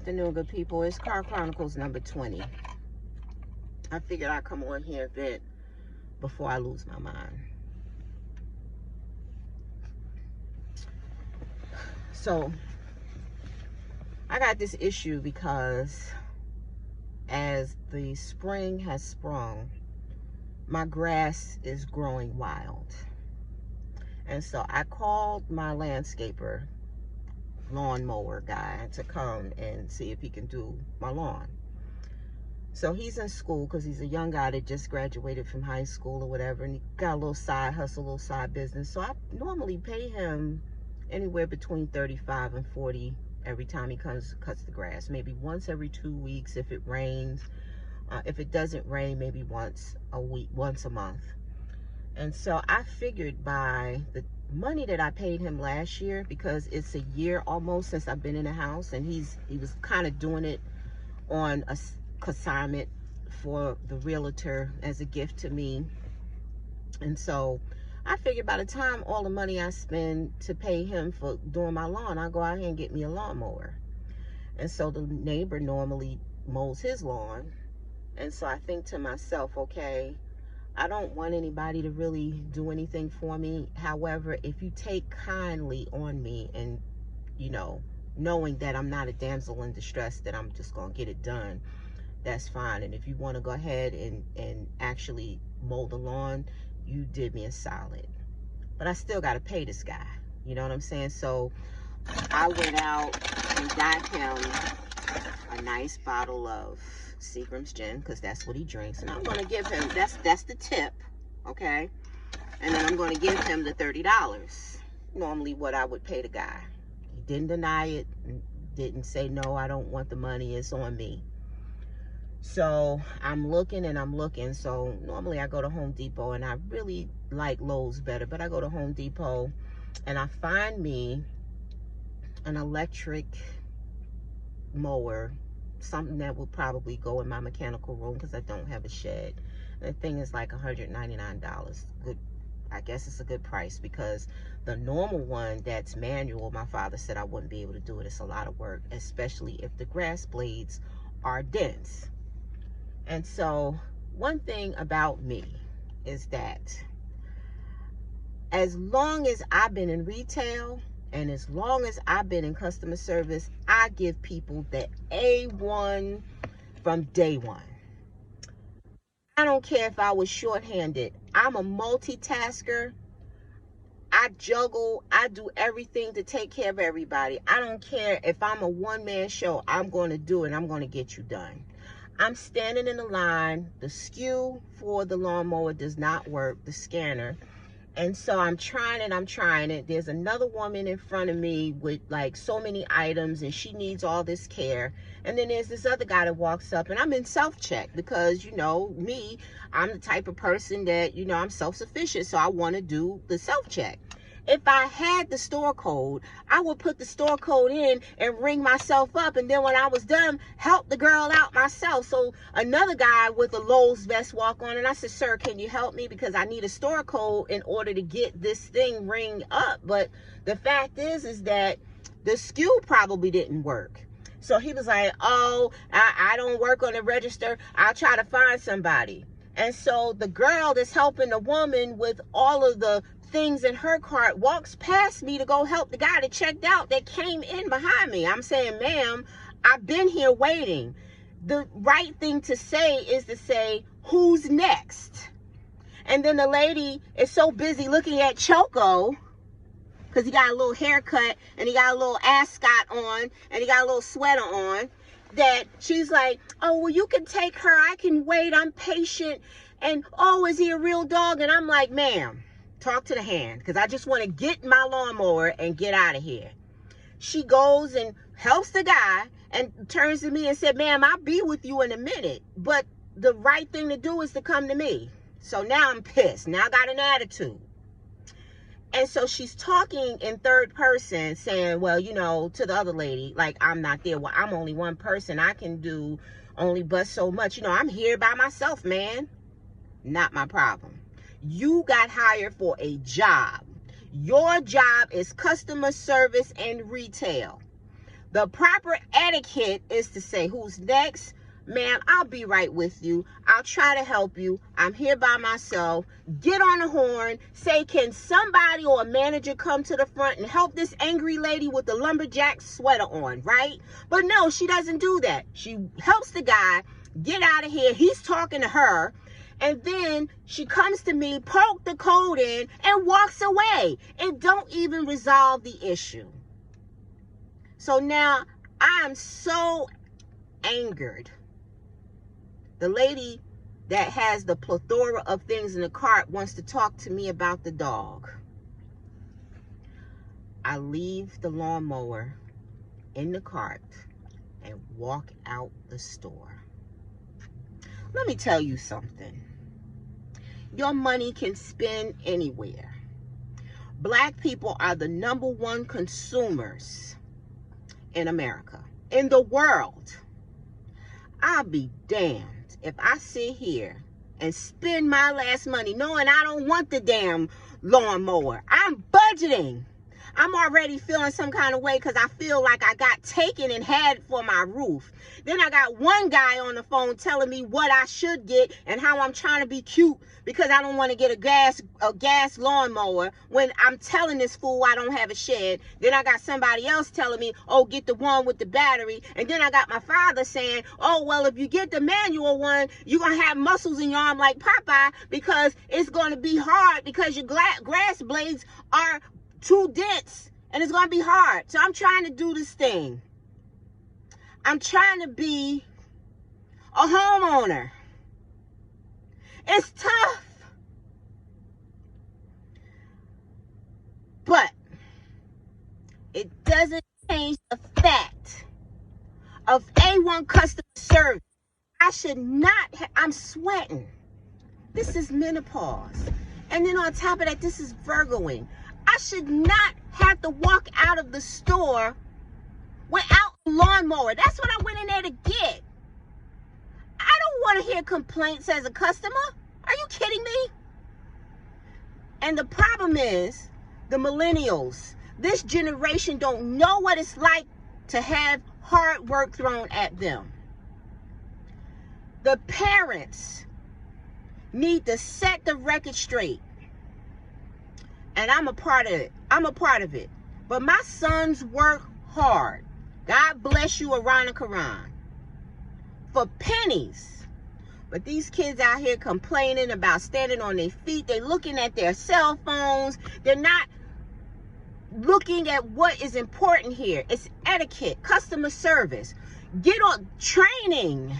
afternoon, good people. It's Car Chronicles number 20. I figured I'd come on here a bit before I lose my mind. So, I got this issue because as the spring has sprung, my grass is growing wild. And so I called my landscaper, lawnmower guy, to come and see if he can do my lawn. So he's in school because he's a young guy that just graduated from high school or whatever, and he got a little side hustle, a little side business. So I normally pay him anywhere between $35 and $40 every time he cuts the grass. Maybe once every 2 weeks if it rains. If it doesn't rain, maybe once a month. And so I figured by the money that I paid him last year, because it's a year almost since I've been in the house, and he was kind of doing it on a consignment for the realtor as a gift to me. And so I figured by the time all the money I spend to pay him for doing my lawn, I'll go out here and get me a lawnmower. And so the neighbor normally mows his lawn. And so I think to myself, okay, I don't want anybody to really do anything for me. However, if you take kindly on me and, you know, knowing that I'm not a damsel in distress, that I'm just going to get it done, that's fine. And if you want to go ahead and actually mow the lawn, you did me a solid. But I still got to pay this guy. You know what I'm saying? So I went out and got him a nice bottle of Seagram's gin, because that's what he drinks, and I'm going to give him, that's the tip, okay? And then I'm going to give him the $30, normally what I would pay the guy. He didn't deny it, didn't say, no, I don't want the money, it's on me. So I'm looking and I'm looking. So normally I go to Home Depot, and I really like Lowe's better, but I go to Home Depot and I find me an electric mower, something that will probably go in my mechanical room because I don't have a shed. The thing is like $199. Good, I guess it's a good price, because the normal one that's manual, my father said I wouldn't be able to do it. It's a lot of work, especially if the grass blades are dense. And so one thing about me is that as long as I've been in retail, and as long as I've been in customer service, I give people the A1 from day one. I don't care if I was shorthanded. I'm a multitasker. I juggle. I do everything to take care of everybody. I don't care if I'm a one-man show. I'm going to do it. I'm going to get you done. I'm standing in the line. The SKU for the lawnmower does not work, the scanner. And so I'm trying it. There's another woman in front of me with like so many items, and she needs all this care. And then there's this other guy that walks up, and I'm in self-check because, you know, me, I'm the type of person that, you know, I'm self-sufficient. So I want to do the self-check. If I had the store code, I would put the store code in and ring myself up. And then when I was done, help the girl out myself. So another guy with a Lowe's vest walk on, and I said, sir, can you help me? Because I need a store code in order to get this thing ring up. But the fact is that the SKU probably didn't work. So he was like, oh, I don't work on the register. I'll try to find somebody. And so the girl that's helping the woman with all of the things in her cart walks past me to go help the guy that checked out that came in behind me. I'm saying, ma'am, I've been here waiting. The right thing to say is to say, who's next? And then the lady is so busy looking at Choco, because he got a little haircut and he got a little ascot on and he got a little sweater on, that she's like, oh, well, you can take her. I can wait. I'm patient. And, oh, is he a real dog? And I'm like, ma'am, talk to the hand, because I just want to get my lawnmower and get out of here. She goes and helps the guy and turns to me and said, ma'am, I'll be with you in a minute. But the right thing to do is to come to me. So now I'm pissed. Now I got an attitude. And so she's talking in third person saying, well, you know, to the other lady, like, I'm not there. Well, I'm only one person. I can do only but so much. You know, I'm here by myself, man. Not my problem. You got hired for a job. Your job is customer service and retail. The proper etiquette is to say, who's next? Ma'am, I'll be right with you. I'll try to help you. I'm here by myself. Get on the horn. Say, can somebody or a manager come to the front and help this angry lady with the lumberjack sweater on, right? But no, she doesn't do that. She helps the guy get out of here. He's talking to her. And then she comes to me, poke the code in, and walks away. And don't even resolve the issue. So now I'm so angered. The lady that has the plethora of things in the cart wants to talk to me about the dog. I leave the lawnmower in the cart and walk out the store. Let me tell you something. Your money can spend anywhere. Black people are the #1 consumers in America, in the world. I'll be damned if I sit here and spend my last money knowing I don't want the damn lawnmower. I'm budgeting. I'm already feeling some kind of way because I feel like I got taken and had for my roof. Then I got one guy on the phone telling me what I should get and how I'm trying to be cute because I don't want to get a gas lawnmower when I'm telling this fool I don't have a shed. Then I got somebody else telling me, oh, get the one with the battery. And then I got my father saying, oh, well, if you get the manual one, you're going to have muscles in your arm like Popeye because it's going to be hard because your grass blades are too dense and it's going to be hard. So I'm trying to do this thing. I'm trying to be a homeowner. It's tough. But it doesn't change the fact of A1 customer service. I should not I'm sweating. This is menopause. And then on top of that, this is Virgoing. I should not have to walk out of the store without a lawnmower. That's what I went in there to get. I don't want to hear complaints as a customer. Are you kidding me? And the problem is, the millennials, this generation don't know what it's like to have hard work thrown at them. The parents need to set the record straight. And I'm a part of it. I'm a part of it. But my sons work hard. God bless you, Iran and Quran. For pennies. But these kids out here complaining about standing on their feet. They're looking at their cell phones. They're not looking at what is important here. It's etiquette, customer service. Get on training.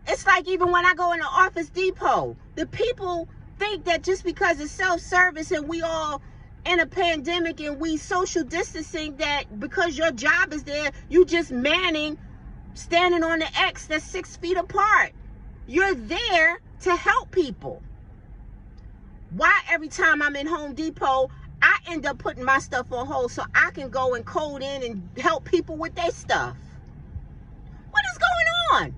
It's like even when I go in the Office Depot, the people think that just because it's self-service and we all in a pandemic and we social distancing, that because your job is there, you just manning, standing on the X that's 6 feet apart. You're there to help people. Why every time I'm in Home Depot, I end up putting my stuff on hold so I can go and code in and help people with their stuff? What is going on?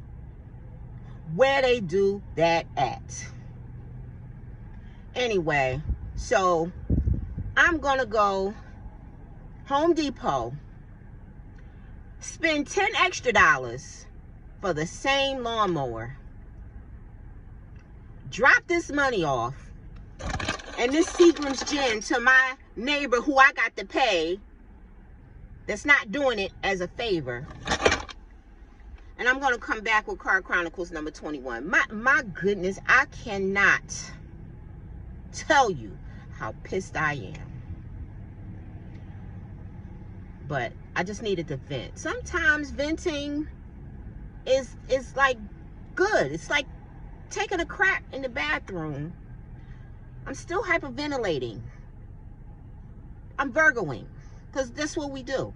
Where they do that at. Anyway, so I'm gonna go Home Depot, spend $10 extra for the same lawnmower, drop this money off, and this Seagram's gin to my neighbor who I got to pay, that's not doing it as a favor. And I'm going to come back with Car Chronicles number 21. My goodness, I cannot tell you how pissed I am. But I just needed to vent. Sometimes venting is like good. It's like taking a crap in the bathroom. I'm still hyperventilating. I'm Virgoing, because that's what we do.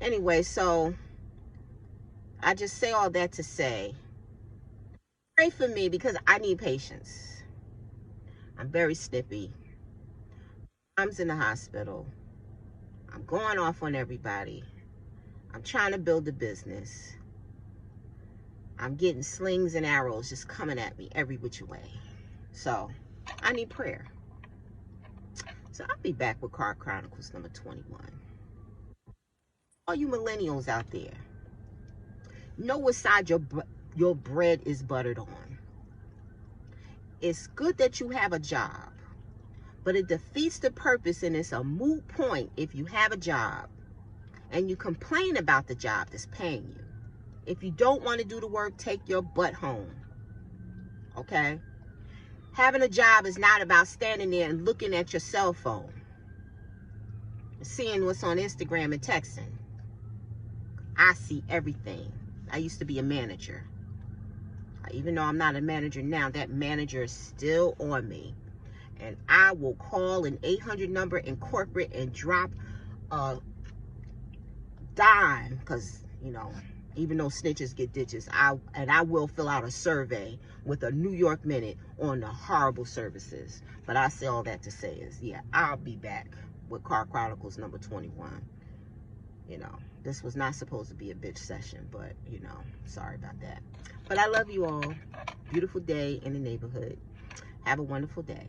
Anyway, so I just say all that to say, pray for me because I need patience. I'm very snippy. I'm in the hospital. I'm going off on everybody. I'm trying to build a business. I'm getting slings and arrows just coming at me every which way. So I need prayer. So I'll be back with Car Chronicles number 21. All you millennials out there, know what side your bread is buttered on. It's good that you have a job, but it defeats the purpose, and it's a moot point if you have a job and you complain about the job that's paying you. If you don't want to do the work, take your butt home. Okay? Having a job is not about standing there and looking at your cell phone, seeing what's on Instagram and texting. I see everything. I used to be a manager. Even though I'm not a manager now, that manager is still on me. And I will call an 800 number in corporate and drop a dime, because, you know, even though snitches get ditches, I will fill out a survey with a New York Minute on the horrible services. But I say all that to say is, yeah, I'll be back with Car Chronicles number 21. You know, this was not supposed to be a bitch session, but, you know, sorry about that. But I love you all. Beautiful day in the neighborhood. Have a wonderful day.